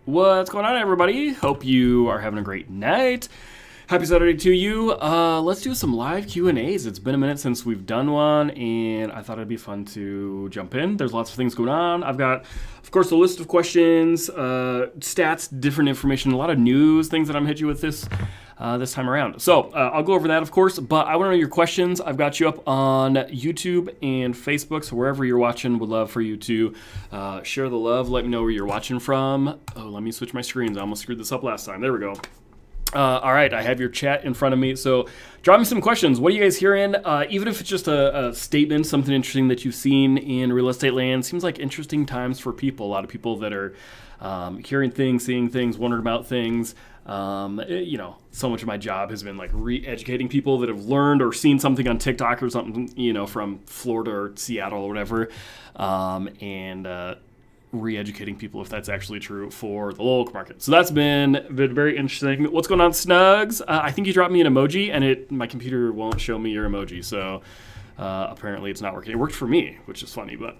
What's going on, everybody? Hope you are having a great night. Happy Saturday to you. Let's do some live Q&As. It's been a minute since we've done one, and I thought it'd be fun to jump in. There's lots of things going on. I've got, of course, a list of questions, stats, different information, a lot of news, things that I'm hitting you with this this time around. So I'll go over that, of course, but I want to know your questions. I've got you up on YouTube and Facebook, so wherever you're watching, would love for you to share the love. Let me know where you're watching from. Oh, let me switch my screens. I almost screwed this up last time. There we go. All right, I have your chat in front of me, so drop me some questions. What are you guys hearing? Even if it's just a statement, something interesting that you've seen in real estate land. Seems like interesting times for people. A lot of people that are hearing things, seeing things, wondering about things. So much of my job has been like re-educating people that have learned or seen something on TikTok or something, from Florida or Seattle or whatever, and re-educating people if that's actually true for the local market. So that's been very interesting. What's going on, Snugs? I think you dropped me an emoji, and my computer won't show me your emoji, so apparently it's not working. It worked for me, which is funny, but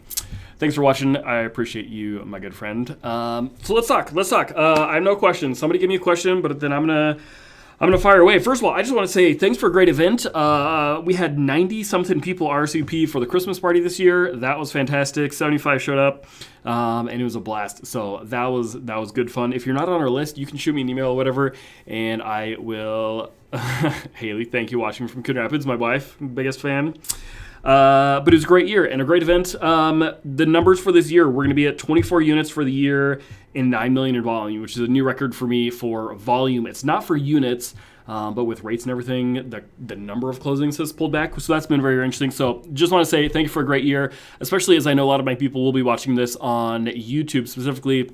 thanks for watching. I appreciate you, my good friend. So let's talk. I have no questions. Somebody give me a question, but then I'm gonna fire away. First of all, I just want to say thanks for a great event. We had 90-something people RSVP for the Christmas party this year. That was fantastic. 75 showed up, and it was a blast. So that was good fun. If you're not on our list, you can shoot me an email or whatever, and I will. Haley, thank you, watching from Coon Rapids, my wife, biggest fan. But it was a great year and a great event. The numbers for this year, we're going to be at 24 units for the year and 9 million in volume, which is a new record for me for volume. It's not for units, but with rates and everything, the number of closings has pulled back. So that's been very, very interesting. So just want to say thank you for a great year, especially as I know a lot of my people will be watching this on YouTube specifically.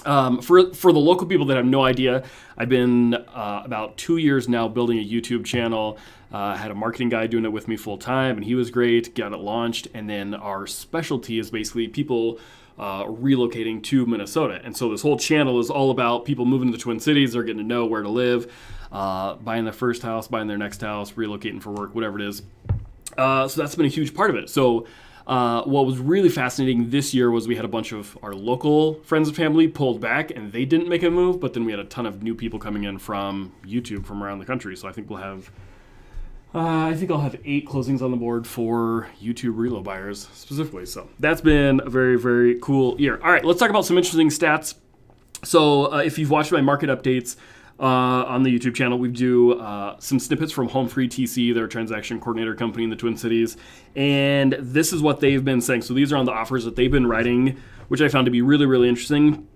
For the local people that have no idea, I've been about 2 years now building a YouTube channel. Had a marketing guy doing it with me full time, and he was great. Got it launched, and then our specialty is basically people relocating to Minnesota. And so this whole channel is all about people moving to the Twin Cities. They're getting to know where to live, buying their first house, buying their next house, relocating for work, whatever it is. So that's been a huge part of it. So what was really fascinating this year was we had a bunch of our local friends and family pulled back, and they didn't make a move, but then we had a ton of new people coming in from YouTube from around the country. So I think we'll have I'll have 8 closings on the board for YouTube relo buyers specifically. So that's been a very, very cool year. All right, let's talk about some interesting stats. So if you've watched my market updates on the YouTube channel, we do some snippets from Home Free TC, their transaction coordinator company in the Twin Cities. And this is what they've been saying. So these are on the offers that they've been writing, which I found to be really, really interesting.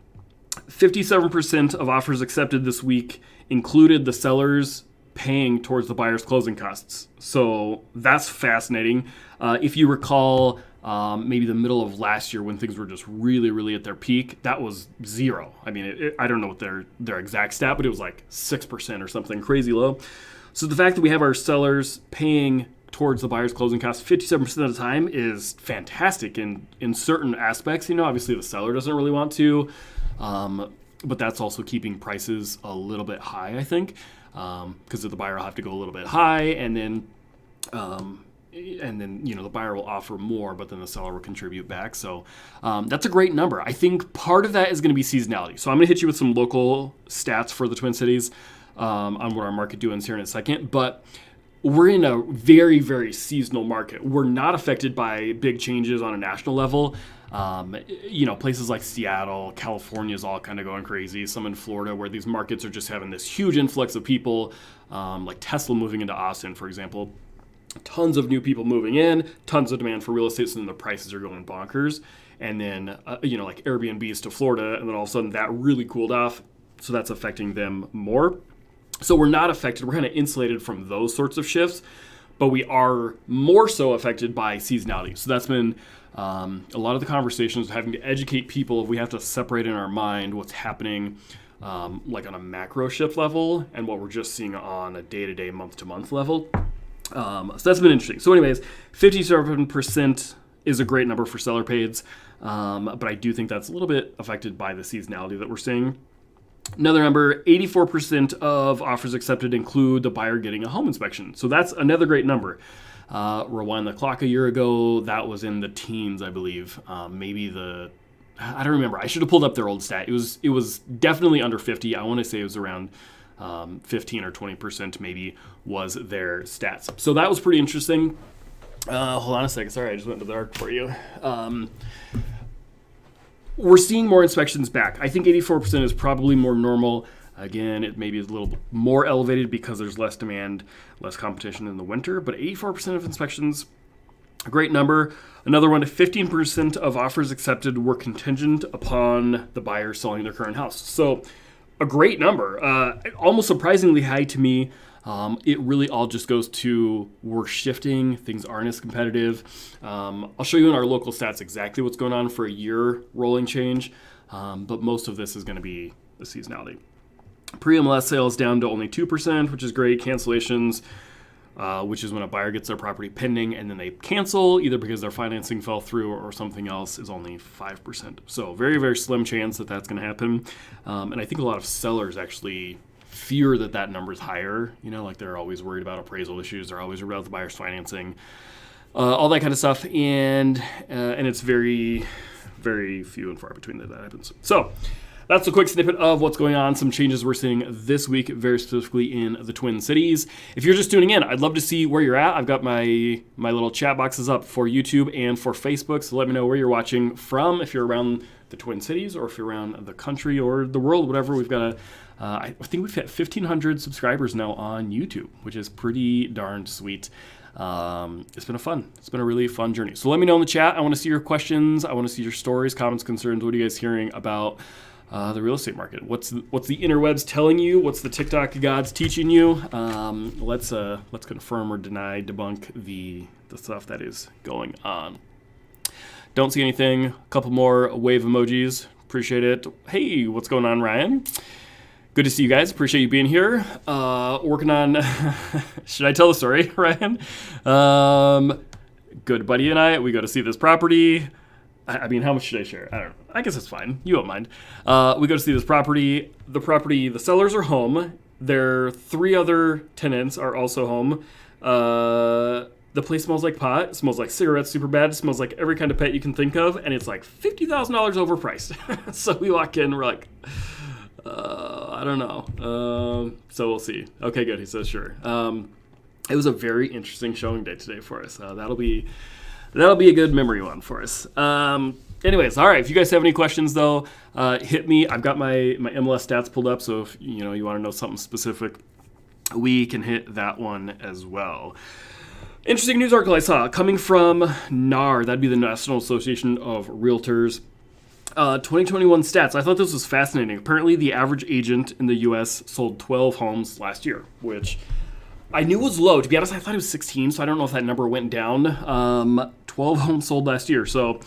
57% of offers accepted this week included the sellers paying towards the buyer's closing costs. So that's fascinating. If you recall, maybe the middle of last year when things were just really, really at their peak, that was 0. I mean, I don't know what their exact stat, but it was like 6% or something crazy low. So the fact that we have our sellers paying towards the buyer's closing costs 57% of the time is fantastic in certain aspects. Obviously the seller doesn't really want to, but that's also keeping prices a little bit high, I think. Because the buyer will have to go a little bit high, and then the buyer will offer more, but then the seller will contribute back. So that's a great number. I think part of that is going to be seasonality. So I'm going to hit you with some local stats for the Twin Cities on what our market doing here in a second. But we're in a very, very seasonal market. We're not affected by big changes on a national level. Places like Seattle, California is all kind of going crazy. Some in Florida where these markets are just having this huge influx of people, like Tesla moving into Austin, for example. Tons of new people moving in, tons of demand for real estate, so then the prices are going bonkers. And then, like Airbnbs to Florida, and then all of a sudden that really cooled off, so that's affecting them more. So we're not affected. We're kind of insulated from those sorts of shifts, but we are more so affected by seasonality. So that's been a lot of the conversations, having to educate people. We have to separate in our mind what's happening like on a macro shift level and what we're just seeing on a day-to-day, month-to-month level. So that's been interesting. So anyways, 57% is a great number for seller pays, but I do think that's a little bit affected by the seasonality that we're seeing. Another number, 84% of offers accepted include the buyer getting a home inspection. So that's another great number. Rewind the clock a year ago, that was in the teens, I believe. I don't remember. I should have pulled up their old stat. It was definitely under 50. I want to say it was around 15 or 20% maybe was their stats. So that was pretty interesting. Hold on a second. Sorry, I just went to the dark for you. We're seeing more inspections back. I think 84% is probably more normal. Again, it maybe is a little more elevated because there's less demand, less competition in the winter, but 84% of inspections, a great number. Another one, 15% of offers accepted were contingent upon the buyer selling their current house. So a great number, almost surprisingly high to me. It really all just goes to we're shifting, things aren't as competitive. I'll show you in our local stats exactly what's going on for a year rolling change, but most of this is going to be the seasonality. Pre-MLS sales down to only 2%, which is great. Cancellations, which is when a buyer gets their property pending and then they cancel, either because their financing fell through or something else, is only 5%. So very, very slim chance that that's going to happen. And I think a lot of sellers actually fear that number is higher. Like they're always worried about appraisal issues. They're always worried about the buyer's financing, all that kind of stuff. And it's very, very few and far between that happens. So that's a quick snippet of what's going on, some changes we're seeing this week, very specifically in the Twin Cities. If you're just tuning in, I'd love to see where you're at. I've got my little chat boxes up for YouTube and for Facebook, so let me know where you're watching from, if you're around the Twin Cities or if you're around the country or the world, whatever. We've got I think we've hit 1,500 subscribers now on YouTube, which is pretty darn sweet. It's been a really fun journey. So let me know in the chat. I want to see your questions. I want to see your stories, comments, concerns. What are you guys hearing about the real estate market? What's the interwebs telling you? What's the TikTok gods teaching you? Let's confirm or deny, debunk the stuff that is going on. Don't see anything. A couple more wave emojis. Appreciate it. Hey, what's going on, Ryan? Good to see you guys. Appreciate you being here. Working on, should I tell the story, Ryan? Good buddy and I, we go to see this property. I mean, how much should I share? I don't know. I guess it's fine. You won't mind. We go to see this property. The sellers are home. Their 3 other tenants are also home. The place smells like pot. It smells like cigarettes super bad. It smells like every kind of pet you can think of. And it's like $50,000 overpriced. So we walk in, we're like, I don't know. So we'll see. Okay, good. He says, sure. It was a very interesting showing day today for us. That'll be a good memory one for us. Anyways, all right. If you guys have any questions, though, hit me. I've got my MLS stats pulled up, so if you want to know something specific, we can hit that one as well. Interesting news article I saw coming from NAR. That'd be the National Association of Realtors. 2021 stats. I thought this was fascinating. Apparently, the average agent in the U.S. sold 12 homes last year, which I knew was low. To be honest, I thought it was 16, so I don't know if that number went down. 12 homes sold last year, so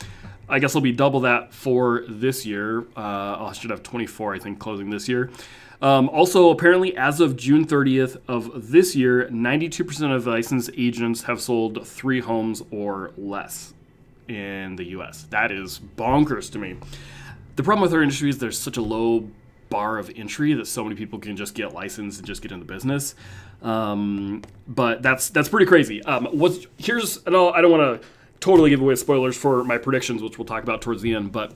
I guess I'll be double that for this year. I should have 24, I think, closing this year. Also, apparently, as of June 30th of this year, 92% of licensed agents have sold 3 homes or less in the U.S. That is bonkers to me. The problem with our industry is there's such a low bar of entry that so many people can just get licensed and just get into business. But that's pretty crazy. I don't want to totally give away spoilers for my predictions, which we'll talk about towards the end. But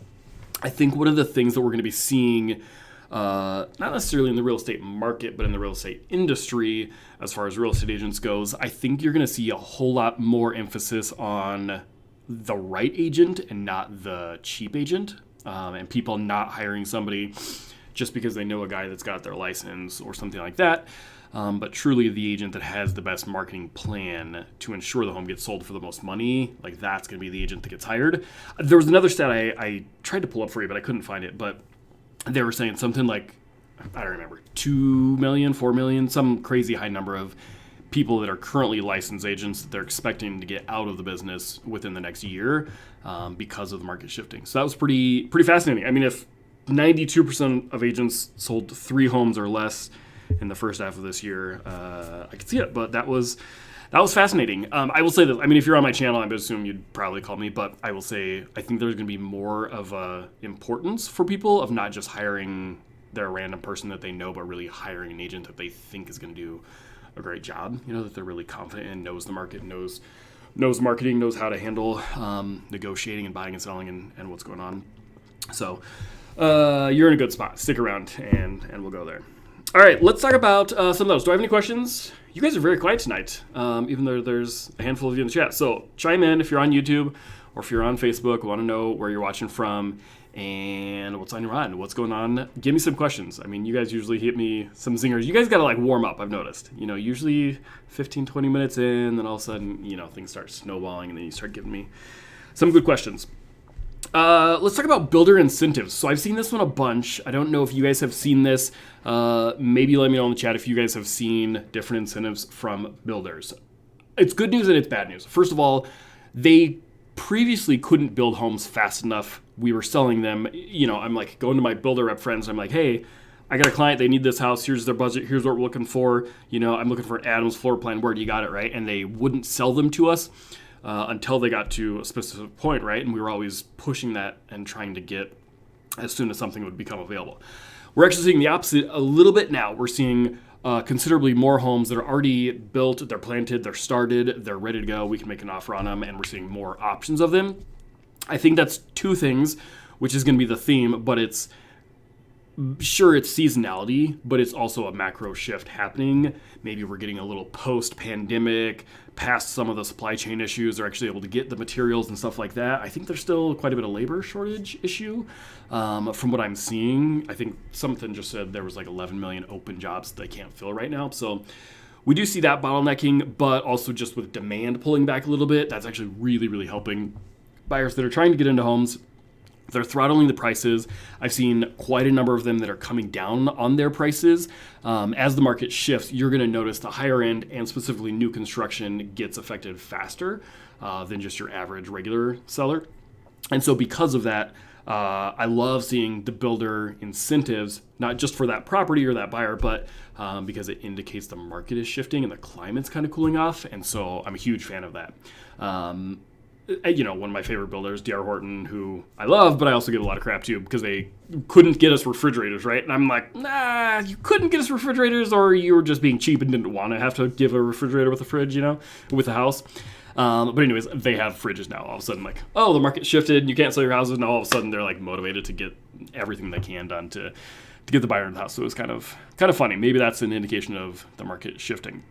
I think one of the things that we're going to be seeing, not necessarily in the real estate market, but in the real estate industry, as far as real estate agents goes, I think you're going to see a whole lot more emphasis on the right agent and not the cheap agent, and people not hiring somebody just because they know a guy that's got their license or something like that, but truly the agent that has the best marketing plan to ensure the home gets sold for the most money. Like, that's going to be the agent that gets hired. There was another stat I tried to pull up for you, but I couldn't find it, but they were saying something like, I don't remember, 2 million, 4 million, some crazy high number of people that are currently licensed agents that they're expecting to get out of the business within the next year because of the market shifting. So that was pretty fascinating. I mean, if 92% of agents sold 3 homes or less in the first half of this year, I could see it, but that was fascinating. I will say this. I mean, if you're on my channel, I would assume you'd probably call me, but I will say I think there's going to be more of a importance for people of not just hiring their random person that they know, but really hiring an agent that they think is going to do a great job, that they're really confident in, knows the market, knows marketing, knows how to handle negotiating and buying and selling and what's going on. So you're in a good spot. Stick around and we'll go there. All right, let's talk about some of those. Do I have any questions? You guys are very quiet tonight, even though there's a handful of you in the chat. So chime in if you're on YouTube or if you're on Facebook, want to know where you're watching from. And what's on your mind? What's going on? Give me some questions. I mean, you guys usually hit me some zingers. You guys got to like warm up, I've noticed. Usually 15, 20 minutes in, then all of a sudden, things start snowballing and then you start giving me some good questions. Let's talk about builder incentives. So I've seen this one a bunch. I don't know if you guys have seen this. Maybe let me know in the chat if you guys have seen different incentives from builders. It's good news and it's bad news. First of all, they previously couldn't build homes fast enough. We were selling them. I'm like going to my builder rep friends. I'm like, hey, I got a client. They need this house. Here's their budget. Here's what we're looking for. I'm looking for an Adams floor plan. Where do you got it, right? And they wouldn't sell them to us until they got to a specific point, right? And we were always pushing that and trying to get as soon as something would become available. We're actually seeing the opposite a little bit now. We're seeing considerably more homes that are already built, they're planted, they're started, they're ready to go. We can make an offer on them, and we're seeing more options of them. I think that's two things, which is going to be the theme, but it's seasonality, but it's also a macro shift happening. Maybe we're getting a little post-pandemic, past some of the supply chain issues. They're actually able to get the materials and stuff like that. I think there's still quite a bit of labor shortage issue. From what I'm seeing, I think something just said there was like 11 million open jobs that they can't fill right now. So we do see that bottlenecking, but also just with demand pulling back a little bit, that's actually really, really helping buyers that are trying to get into homes. They're throttling the prices. I've seen quite a number of them that are coming down on their prices. As the market shifts, you're going to notice the higher end and specifically new construction gets affected faster than just your average regular seller. And so because of that, I love seeing the builder incentives, not just for that property or that buyer, but because it indicates the market is shifting and the climate's kind of cooling off. And so I'm a huge fan of that. One of my favorite builders, D.R. Horton, who I love, but I also give a lot of crap to because they couldn't get us refrigerators, right? And I'm like, nah, you couldn't get us refrigerators, or you were just being cheap and didn't want to have to give a refrigerator with a fridge, with a house. But anyways, they have fridges now. All of a sudden, like, oh, the market shifted, you can't sell your houses. Now all of a sudden they're like motivated to get everything they can done to get the buyer in the house. So it was kind of funny. Maybe that's an indication of the market shifting.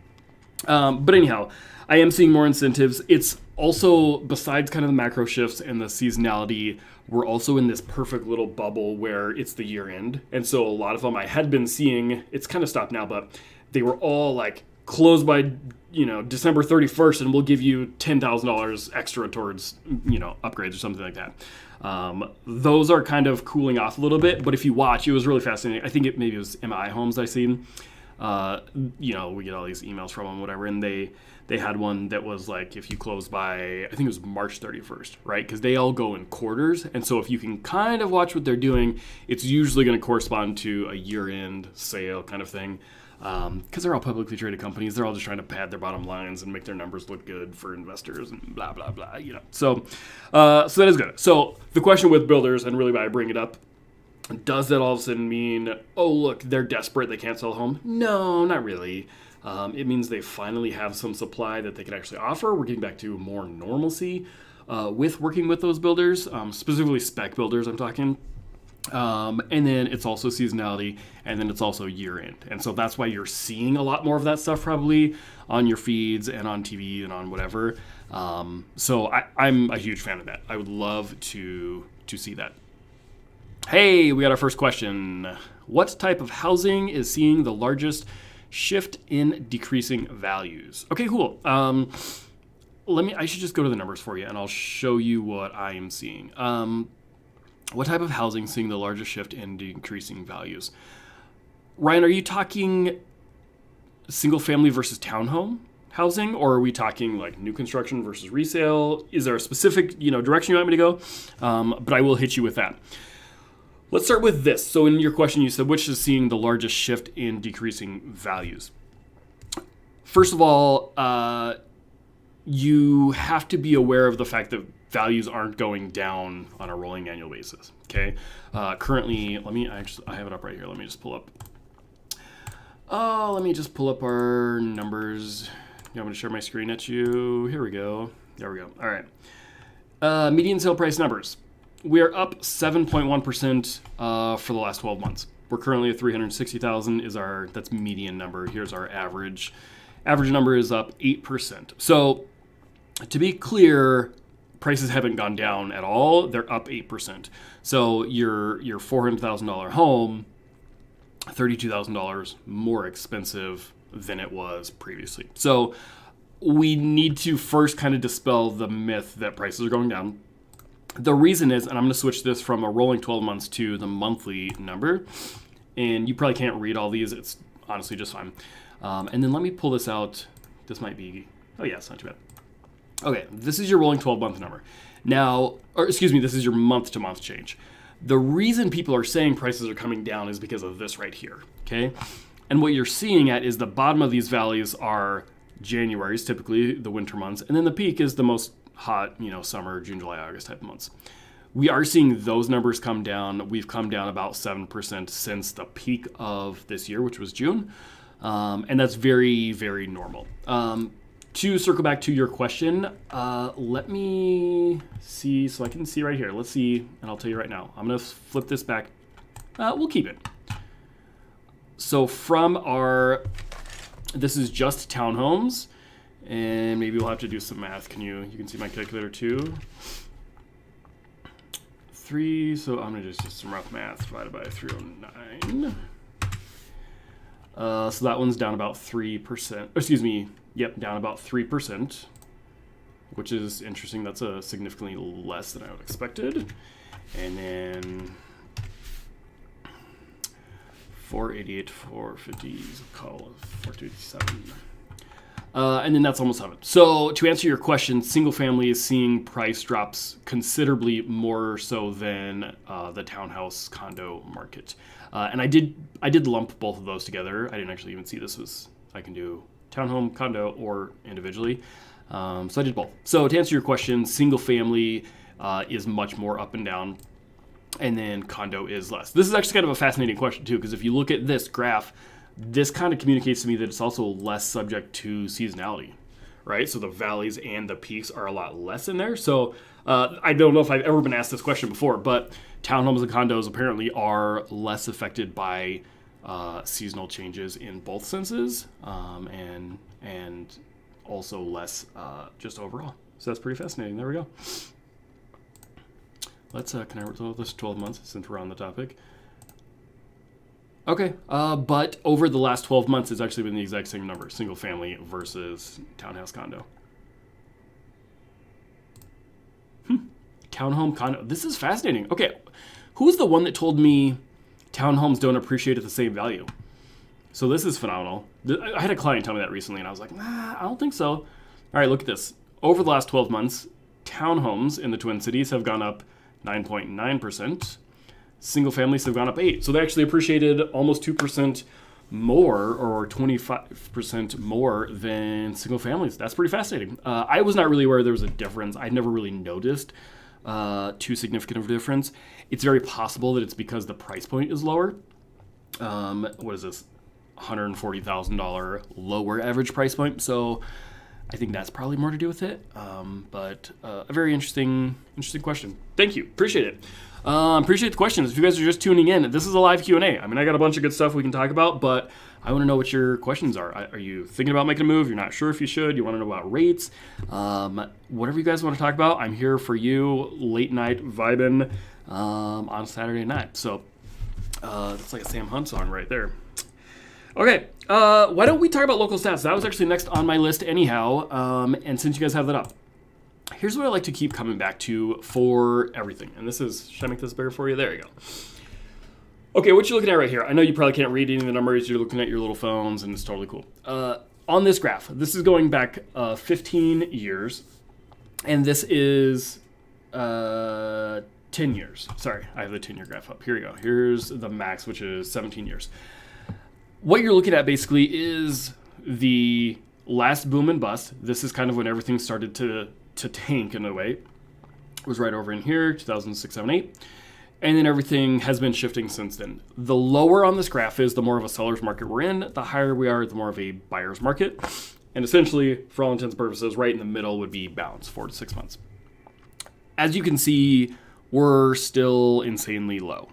But anyhow, I am seeing more incentives. It's also, besides kind of the macro shifts and the seasonality, we're also in this perfect little bubble where it's the year end. And so a lot of them I had been seeing, it's kind of stopped now, but they were all like closed by, December 31st, and we'll give you $10,000 extra towards, upgrades or something like that. Those are kind of cooling off a little bit, but if you watch, it was really fascinating. I think maybe it was MI Homes I seen. We get all these emails from them, whatever, and they had one that was like, if you close by, I think it was March 31st, right? Because they all go in quarters, and so if you can kind of watch what they're doing, it's usually going to correspond to a year-end sale kind of thing. Because they're all publicly traded companies, they're all just trying to pad their bottom lines and make their numbers look good for investors and blah, blah, blah, So that is good. So the question with builders, and really why I bring it up, does that all of a sudden mean, oh, look, they're desperate, they can't sell a home? No, not really. It means they finally have some supply that they can actually offer. We're getting back to more normalcy with working with those builders, specifically spec builders I'm talking. And then it's also seasonality, and then it's also year end. And so that's why you're seeing a lot more of that stuff probably on your feeds and on TV and on whatever. So I'm a huge fan of that. I would love to see that. Hey, we got our first question. What type of housing is seeing the largest shift in decreasing values? Okay, cool. I should just go to the numbers for you, and I'll show you what I am seeing. What type of housing is seeing the largest shift in decreasing values? Ryan, are you talking single family versus townhome housing, or are we talking like new construction versus resale? Is there a specific direction you want me to go? But I will hit you with that. Let's start with this. So in your question, you said, which is seeing the largest shift in decreasing values? First of all, you have to be aware of the fact that values aren't going down on a rolling annual basis, okay? Currently, I have it up right here. Let me just pull up our numbers. I'm going to share my screen at you. Here we go. There we go. All right. Median sale price numbers. We are up 7.1% for the last 12 months. We're currently at 360,000 that's median number. Here's our average. Average number is up 8%. So to be clear, prices haven't gone down at all. They're up 8%. So your $400,000 home, $32,000 more expensive than it was previously. So we need to first kind of dispel the myth that prices are going down. The reason is, and I'm going to switch this from a rolling 12 months to the monthly number, and you probably can't read all these. It's honestly just fine. And then let me pull this out. This might be, oh yeah, it's not too bad. Okay, this is your rolling 12-month number. Now, or excuse me, this is your month-to-month change. The reason people are saying prices are coming down is because of this right here, okay? And what you're seeing at is the bottom of these valleys are January's, typically the winter months, and then the peak is the most hot, summer, June, July, August type of months. We are seeing those numbers come down. We've come down about 7% since the peak of this year, which was June. And that's very, very normal. To circle back to your question, let me see, so I can see right here. Let's see, and I'll tell you right now. I'm going to flip this back. We'll keep it. So this is just townhomes, and maybe we'll have to do some math. You can see my calculator too. 3, so I'm going to just do some rough math, divided by 309. So that one's down about 3%. Excuse me. Yep, down about 3%, which is interesting. That's a significantly less than I would have expected. And then 488, 450, call it 427. And then that's almost 7. So to answer your question, single family is seeing price drops considerably more so than the townhouse condo market. And I did lump both of those together. I didn't actually even see this was, I can do townhome, condo, or individually. So I did both. So to answer your question, single family is much more up and down, and then condo is less. This is actually kind of a fascinating question too, because if you look at this graph, this kind of communicates to me that it's also less subject to seasonality, right? So the valleys and the peaks are a lot less in there. So I don't know if I've ever been asked this question before, but townhomes and condos apparently are less affected by seasonal changes in both senses, and also less just overall. So that's pretty fascinating. There we go. Let's can I resolve this 12 months since we're on the topic? Okay, but over the last 12 months, it's actually been the exact same number: single family versus townhouse condo. Townhome condo. This is fascinating. Okay, who's the one that told me townhomes don't appreciate at the same value? So this is phenomenal. I had a client tell me that recently, and I was like, nah, I don't think so. All right, look at this. Over the last 12 months, townhomes in the Twin Cities have gone up 9.9%. Single families have gone up 8%. So they actually appreciated almost 2% more, or 25% more than single families. That's pretty fascinating. I was not really aware there was a difference. I'd never really noticed too significant of a difference. It's very possible that it's because the price point is lower. What is this? $140,000 lower average price point. So I think that's probably more to do with it. But a very interesting question. Thank you. Appreciate it. Appreciate the questions. If you guys are just tuning in, this is a live Q&A. I mean, I got a bunch of good stuff we can talk about, but I want to know what your questions are. Are you thinking about making a move? You're not sure if you should. You want to know about rates? Whatever you guys want to talk about, I'm here for you. Late night vibing on Saturday night. So that's like a Sam Hunt song right there. Okay, why don't we talk about local stats? That was actually next on my list anyhow, and since you guys have that up, here's what I like to keep coming back to for everything. And this is, should I make this bigger for you? There you go. Okay, what you're looking at right here, I know you probably can't read any of the numbers. You're looking at your little phones, and it's totally cool. On this graph, this is going back 15 years, and this is 10 years. Sorry, I have the 10-year graph up. Here we go. Here's the max, which is 17 years. What you're looking at basically is the last boom and bust. This is kind of when everything started to tank in a way. It was right over in here, 2006, 7, 8. And then everything has been shifting since then. The lower on this graph is, the more of a seller's market we're in. The higher we are, the more of a buyer's market. And essentially, for all intents and purposes, right in the middle would be balance, 4 to 6 months. As you can see, we're still insanely low.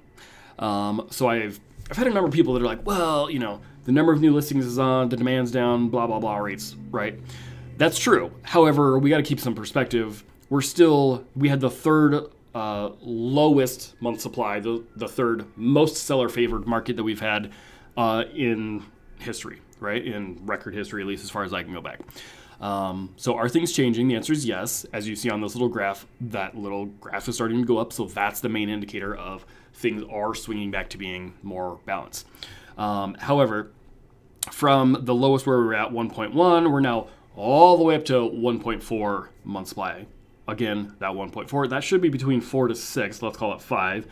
So I've had a number of people that are like, well, the number of new listings is on, the demand's down, blah, blah, blah rates, right? That's true. However, we got to keep some perspective. we had the third lowest month supply, the third most seller favored market that we've had in history, right? In record history, at least as far as I can go back. So are things changing? The answer is yes. As you see on this little graph, that little graph is starting to go up. So that's the main indicator of things are swinging back to being more balanced. However, from the lowest where we were at 1.1, we're now all the way up to 1.4 month supply. Again, that 1.4, that should be between 4 to 6, let's call it 5,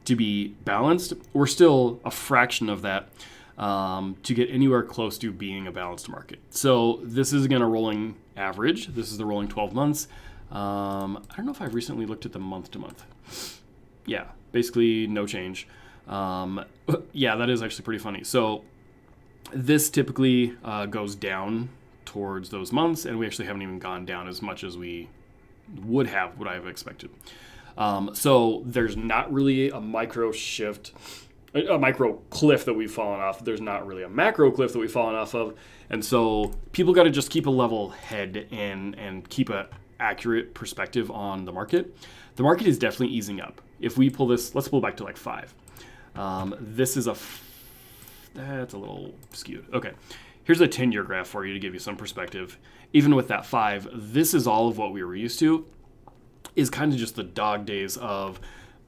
to be balanced. We're still a fraction of that to get anywhere close to being a balanced market. So this is, again, a rolling average. This is the rolling 12 months. I don't know if I've recently looked at the month to month. Yeah, basically no change. Yeah, that is actually pretty funny. So this typically goes down towards those months, and we actually haven't even gone down as much as we would have, what I have expected. So there's not really a micro shift, a micro cliff that we've fallen off. There's not really a macro cliff that we've fallen off of. And so people got to just keep a level head and keep an accurate perspective on the market. The market is definitely easing up. If we pull this, let's pull back to like 5. This is that's a little skewed. Okay. Here's a 10-year graph for you to give you some perspective. Even with that 5, this is all of what we were used to, is kind of just the dog days of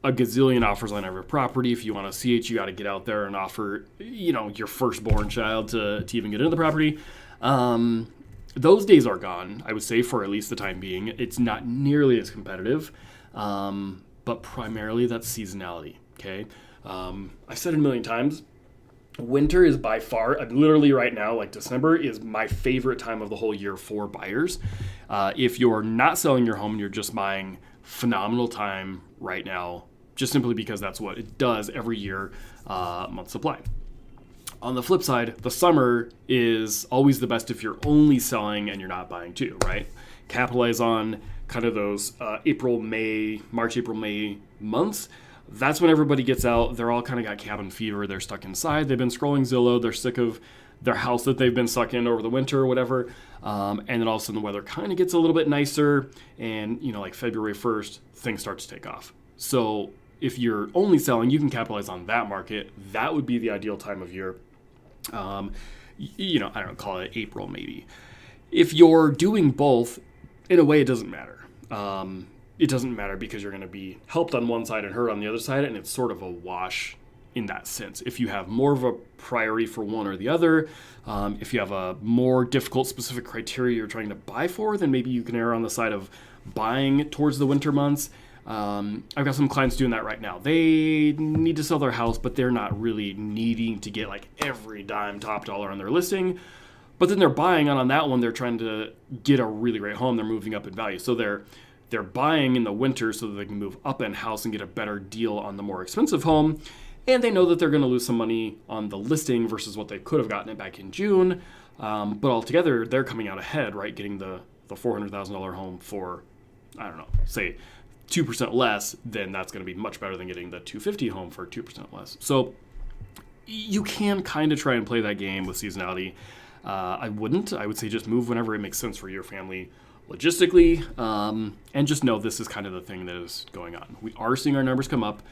a gazillion offers on every property. If you want to see it, you got to get out there and offer, your firstborn child to even get into the property. Those days are gone, I would say, for at least the time being. It's not nearly as competitive, but primarily that's seasonality, okay? I've said it a million times. Winter is by far, literally right now, like December is my favorite time of the whole year for buyers. If you're not selling your home and you're just buying, phenomenal time right now, just simply because that's what it does every year, month supply. On the flip side, the summer is always the best if you're only selling and you're not buying too, right? Capitalize on kind of those March, April, May months. That's when everybody gets out. They're all kind of got cabin fever. They're stuck inside. They've been scrolling Zillow. They're sick of their house that they've been stuck in over the winter or whatever. And then all of a sudden the weather kind of gets a little bit nicer. And, like February 1st, things start to take off. So if you're only selling, you can capitalize on that market. That would be the ideal time of year. I don't know, call it April maybe. If you're doing both, in a way, it doesn't matter. It doesn't matter because you're going to be helped on one side and hurt on the other side, and it's sort of a wash in that sense. If you have more of a priority for one or the other, if you have a more difficult specific criteria you're trying to buy for, then maybe you can err on the side of buying towards the winter months. I've got some clients doing that right now. They need to sell their house, but they're not really needing to get like every dime top dollar on their listing. But then they're buying, and on that one, they're trying to get a really great home. They're moving up in value. So they're buying in the winter so that they can move up in house and get a better deal on the more expensive home. And they know that they're going to lose some money on the listing versus what they could have gotten it back in June. But altogether, they're coming out ahead, right? Getting the $400,000 home for, I don't know, say 2% less, then that's going to be much better than getting the $250 home for 2% less. So you can kind of try and play that game with seasonality. I wouldn't. I would say just move whenever it makes sense for your family logistically, and just know this is kind of the thing that is going on. We are seeing our numbers come up.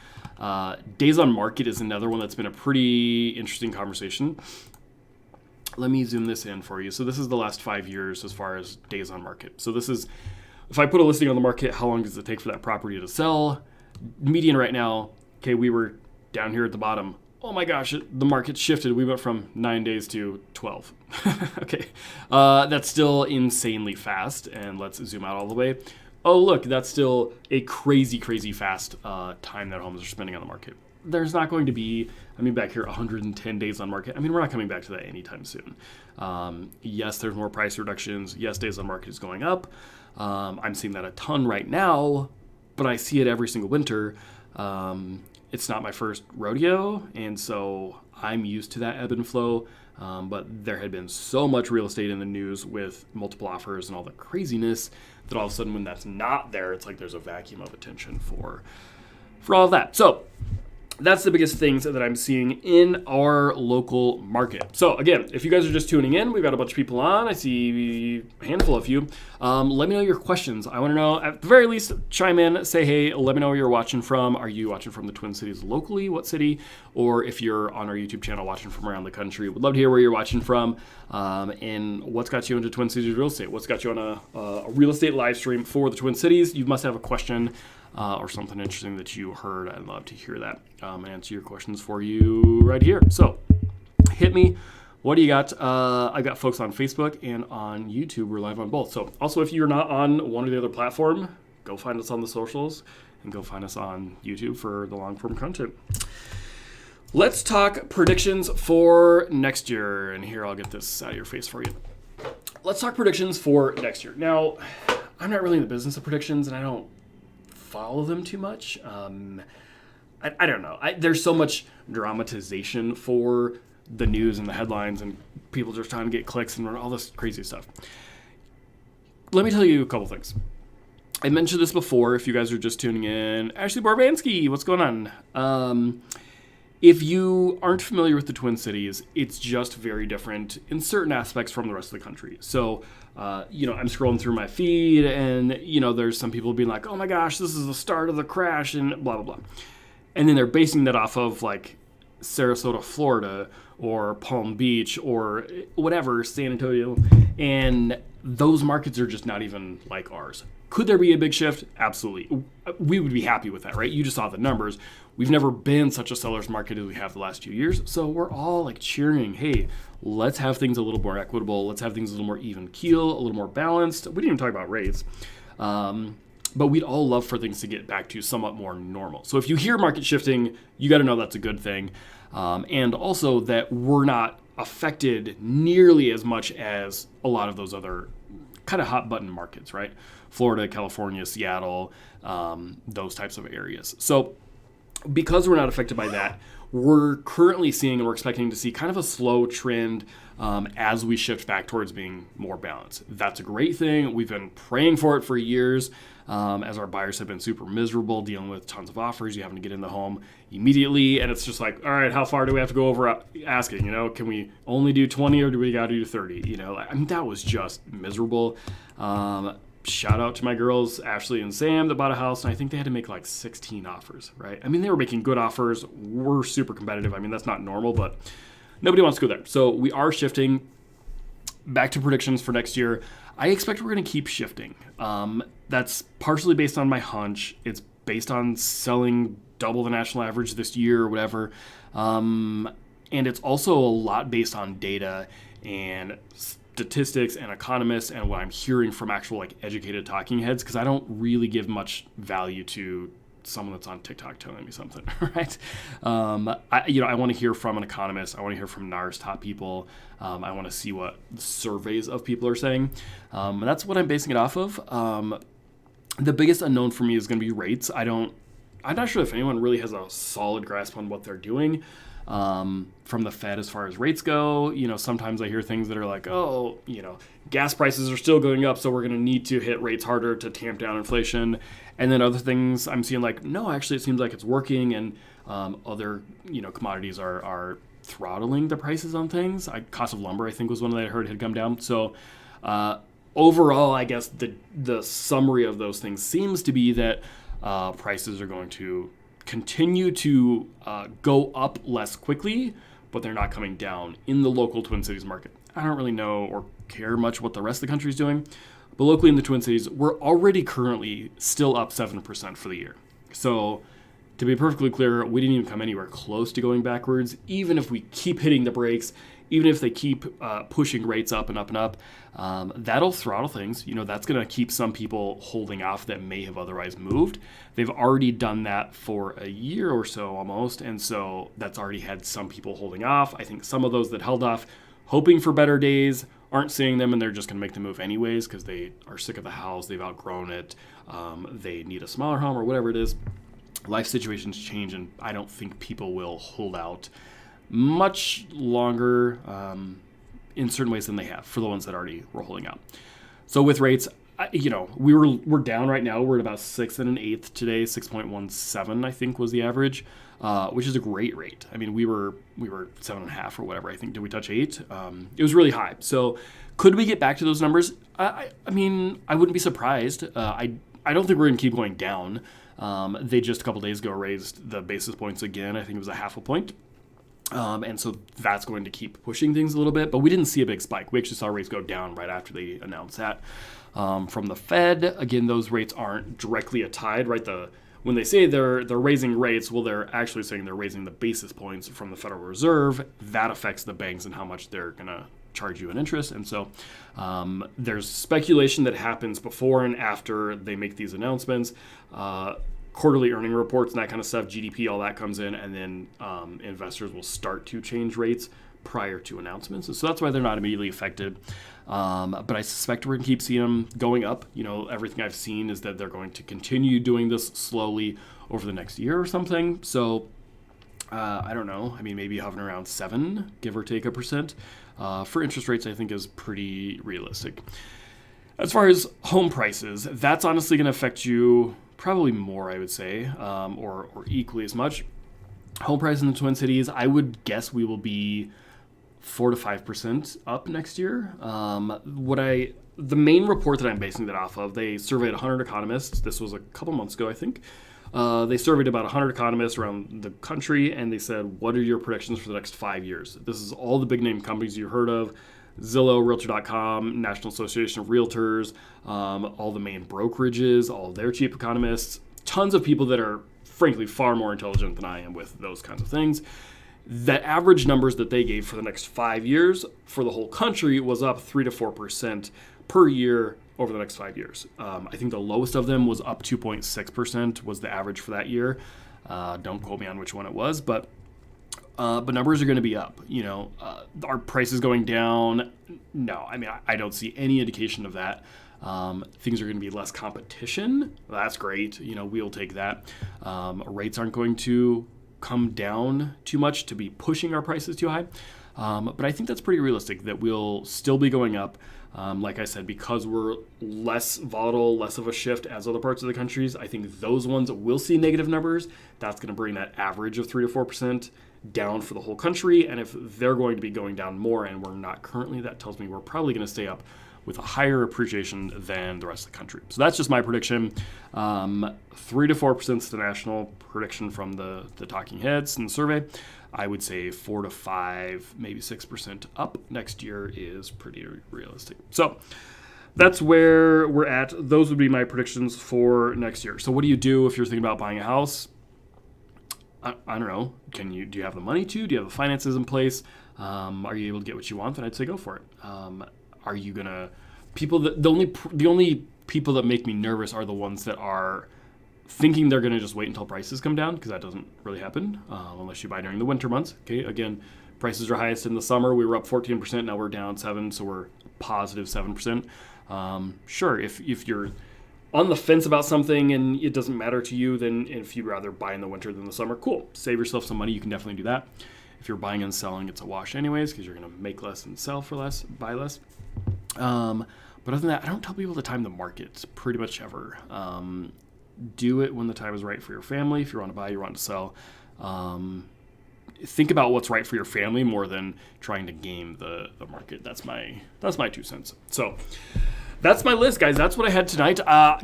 Days on market is another one that's been a pretty interesting conversation. Let me zoom this in for you. So this is the last 5 years as far as days on market. So this is, if I put a listing on the market, how long does it take for that property to sell? Median right now, okay, we were down here at the bottom. Oh my gosh, the market shifted. We went from 9 days to 12. Okay, that's still insanely fast. And let's zoom out all the way. Oh, look, that's still a crazy, crazy fast time that homes are spending on the market. There's not going to be, back here, 110 days on market. We're not coming back to that anytime soon. Yes, there's more price reductions. Yes, days on market is going up. I'm seeing that a ton right now, but I see it every single winter. It's not my first rodeo, and so I'm used to that ebb and flow. But there had been so much real estate in the news with multiple offers and all the craziness that all of a sudden when that's not there, it's like there's a vacuum of attention for all of that. So that's the biggest things that I'm seeing in our local market. So again, if you guys are just tuning in, we've got a bunch of people on. I see a handful of you. Let me know your questions. I want to know, at the very least, chime in, say hey, let me know where you're watching from. Are you watching from the Twin Cities locally? What city? Or if you're on our YouTube channel watching from around the country, would love to hear where you're watching from, and what's got you into Twin Cities real estate. What's got you on a real estate live stream for the Twin Cities? You must have a question or something interesting that you heard. I'd love to hear that and answer your questions for you right here. So hit me. What do you got? I've got folks on Facebook and on YouTube. We're live on both. So also, if you're not on one or the other platform, go find us on the socials and go find us on YouTube for the long form content. Let's talk predictions for next year. And here, I'll get this out of your face for you. Let's talk predictions for next year. Now, I'm not really in the business of predictions, and I don't follow them too much. I don't know. There's so much dramatization for the news and the headlines, and people just trying to get clicks and all this crazy stuff. Let me tell you a couple things. I mentioned this before. If you guys are just tuning in, Ashley Barbansky, what's going on? If you aren't familiar with the Twin Cities, it's just very different in certain aspects from the rest of the country. So, I'm scrolling through my feed and, there's some people being like, oh my gosh, this is the start of the crash and blah, blah, blah. And then they're basing that off of like Sarasota, Florida, or Palm Beach, or whatever, San Antonio. And those markets are just not even like ours. Could there be a big shift? Absolutely. We would be happy with that, right? You just saw the numbers. We've never been such a seller's market as we have the last 2 years. So we're all like cheering, hey, let's have things a little more equitable. Let's have things a little more even keel, a little more balanced. We didn't even talk about rates. But we'd all love for things to get back to somewhat more normal. So if you hear market shifting, you got to know that's a good thing. And also that we're not affected nearly as much as a lot of those other kind of hot button markets, right? Florida, California, Seattle, those types of areas. So because we're not affected by that, we're currently seeing and we're expecting to see kind of a slow trend as we shift back towards being more balanced. That's a great thing. We've been praying for it for years as our buyers have been super miserable dealing with tons of offers. You having to get in the home immediately. And it's just like, all right, how far do we have to go over asking? Can we only do 20 or do we got to do 30? That was just miserable. Shout out to my girls, Ashley and Sam, that bought a house, and I think they had to make like 16 offers, right? They were making good offers. We're super competitive. That's not normal, but nobody wants to go there. So we are shifting back to predictions for next year. I expect we're going to keep shifting. That's partially based on my hunch. It's based on selling double the national average this year or whatever. And it's also a lot based on data and statistics and economists and what I'm hearing from actual like educated talking heads, because I don't really give much value to someone that's on TikTok telling me something, right? I want to hear from an economist. I want to hear from NAR's top people. I want to see what surveys of people are saying. And that's what I'm basing it off of. The biggest unknown for me is going to be rates. I'm not sure if anyone really has a solid grasp on what they're doing. From the Fed as far as rates go. Sometimes I hear things that are like, gas prices are still going up, so we're going to need to hit rates harder to tamp down inflation. And then other things I'm seeing like, no, actually it seems like it's working, and other, commodities are throttling the prices on things. Cost of lumber, I think, was one that I heard had come down. So overall, I guess the summary of those things seems to be that prices are going to continue to go up less quickly, but they're not coming down in the local Twin Cities market. I don't really know or care much what the rest of the country is doing, but locally in the Twin Cities, we're already currently still up 7% for the year. So to be perfectly clear, we didn't even come anywhere close to going backwards. Even if we keep hitting the brakes, even if they keep pushing rates up and up and up, that'll throttle things. That's going to keep some people holding off that may have otherwise moved. They've already done that for a year or so almost, and so that's already had some people holding off. I think some of those that held off, hoping for better days, aren't seeing them, and they're just going to make the move anyways because they are sick of the house, they've outgrown it, they need a smaller home or whatever it is. Life situations change, and I don't think people will hold out much longer in certain ways than they have for the ones that already were holding out. So with rates, we're down right now. We're at about 6 1/8 today. 6.17 I think was the average. which is a great rate. I mean, we were 7.5 or whatever. I think, did we touch 8? It was really high. So could we get back to those numbers? I mean, I wouldn't be surprised. I don't think we're going to keep going down. They just a couple days ago raised the basis points again. I think it was a half a point. And so that's going to keep pushing things a little bit. But we didn't see a big spike. We actually saw rates go down right after they announced that. From the Fed, again, those rates aren't directly tied, right? When they say they're raising rates, well, they're actually saying they're raising the basis points from the Federal Reserve. That affects the banks and how much they're going to charge you in interest. And so there's speculation that happens before and after they make these announcements. Quarterly earning reports and that kind of stuff, GDP, all that comes in, and then investors will start to change rates prior to announcements. And so that's why they're not immediately affected. But I suspect we're going to keep seeing them going up. You know, everything I've seen is that they're going to continue doing this slowly over the next year or something. So I don't know. I mean, maybe hovering around 7, give or take a percent, for interest rates, I think is pretty realistic. As far as home prices, that's honestly going to affect you probably more, I would say, or equally as much. Home prices in the Twin Cities, I would guess we will be 4 to 5% up next year. The main report that I'm basing that off of, they surveyed 100 economists. This was a couple months ago, I think. They surveyed about 100 economists around the country, and they said, what are your predictions for the next 5 years? This is all the big name companies you heard of: Zillow, Realtor.com, National Association of Realtors, all the main brokerages, all their chief economists, tons of people that are, frankly, far more intelligent than I am with those kinds of things. The average numbers that they gave for the next 5 years for the whole country was up 3 to 4% per year over the next 5 years. I think the lowest of them was up 2.6% was the average for that year. Don't quote me on which one it was, but numbers are going to be up. You know, are prices going down? No, I mean, I don't see any indication of that. Things are going to be less competition. That's great. You know, we'll take that. Rates aren't going to come down too much to be pushing our prices too high. But I think that's pretty realistic that we'll still be going up. Like I said, because we're less volatile, less of a shift as other parts of the countries, I think those ones will see negative numbers. That's going to bring that average of 3 to 4% down for the whole country. And if they're going to be going down more and we're not currently, that tells me we're probably going to stay up with a higher appreciation than the rest of the country. So that's just my prediction. 3 to 4% is the national prediction from the talking heads in the survey. I would say 4 to 5, maybe 6% up next year is pretty realistic. So that's where we're at. Those would be my predictions for next year. So what do you do if you're thinking about buying a house? I don't know. Do you have the money to? Do you have the finances in place? Are you able to get what you want? Then I'd say go for it. Are you gonna the only people that make me nervous are the ones that are thinking they're gonna just wait until prices come down, because that doesn't really happen unless you buy during the winter months. Okay, again, prices are highest in the summer. We were up 14%. Now we're down 7%, so we're positive 7%. Sure, if you're on the fence about something and it doesn't matter to you, then if you'd rather buy in the winter than the summer, cool. Save yourself some money. You can definitely do that. If you're buying and selling, it's a wash anyways, because you're going to make less and sell for less, buy less. But other than that, I don't tell people to time the market pretty much ever. Do it when the time is right for your family. If you want to buy, you want to sell. Think about what's right for your family more than trying to game the market. That's my 2 cents. So that's my list, guys. That's what I had tonight.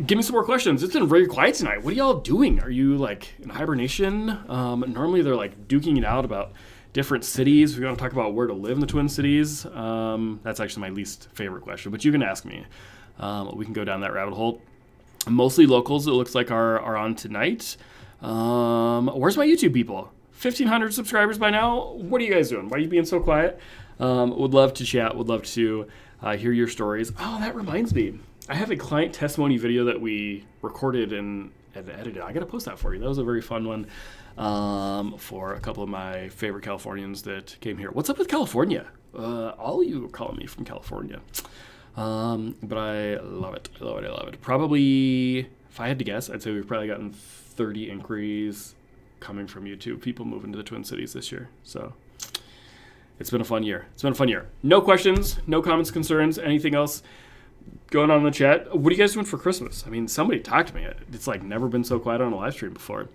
Give me some more questions. It's been very quiet tonight. What are y'all doing? Are you like in hibernation? Normally they're like duking it out about different cities. We're going to talk about where to live in the Twin Cities. That's actually my least favorite question, but you can ask me. We can go down that rabbit hole. Mostly locals, it looks like, are on tonight. Where's my YouTube people? 1,500 subscribers by now. What are you guys doing? Why are you being so quiet? Would love to chat. Would love to hear your stories. Oh, that reminds me. I have a client testimony video that we recorded and edited. I got to post that for you. That was a very fun one for a couple of my favorite Californians that came here. What's up with California? All of you are calling me from California. But I love it. I love it. Probably, if I had to guess, I'd say we've probably gotten 30 inquiries coming from YouTube, people moving to the Twin Cities this year. So it's been a fun year. No questions, no comments, concerns, anything else going on in the chat. What are you guys doing for Christmas? I mean, somebody talk to me. It's like never been so quiet on a live stream before.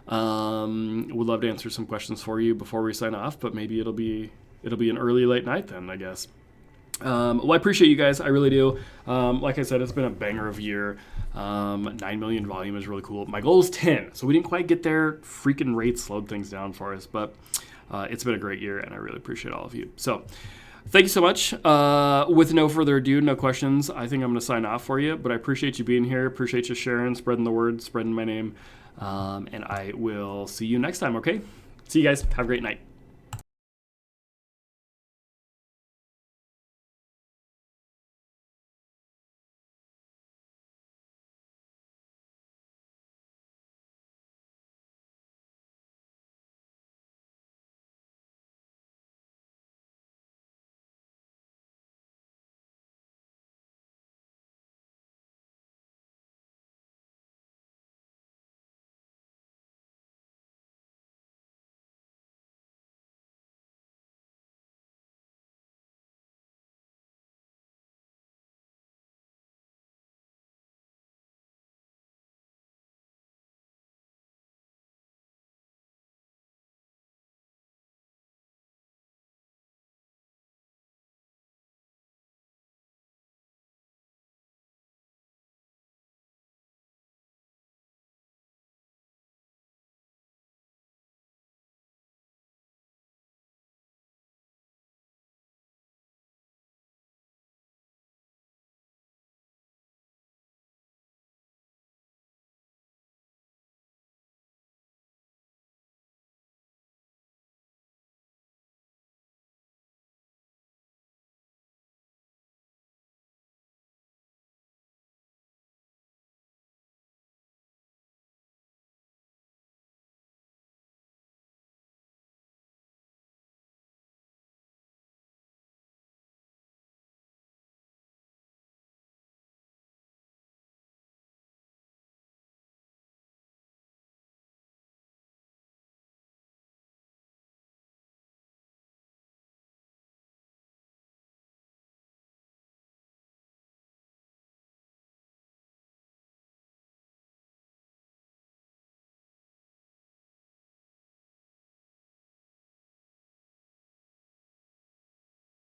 Would love to answer some questions for you before we sign off, but maybe it'll be an early late night then, I guess. Well, I appreciate you guys. I really do. Like I said, it's been a banger of a year. 9 million volume is really cool. My goal is 10, so we didn't quite get there. Freaking rates slowed things down for us, but it's been a great year, and I really appreciate all of you. So thank you so much. With no further ado, no questions, I think I'm going to sign off for you, but I appreciate you being here. Appreciate you sharing, spreading the word, spreading my name, and I will see you next time, okay? See you guys. Have a great night.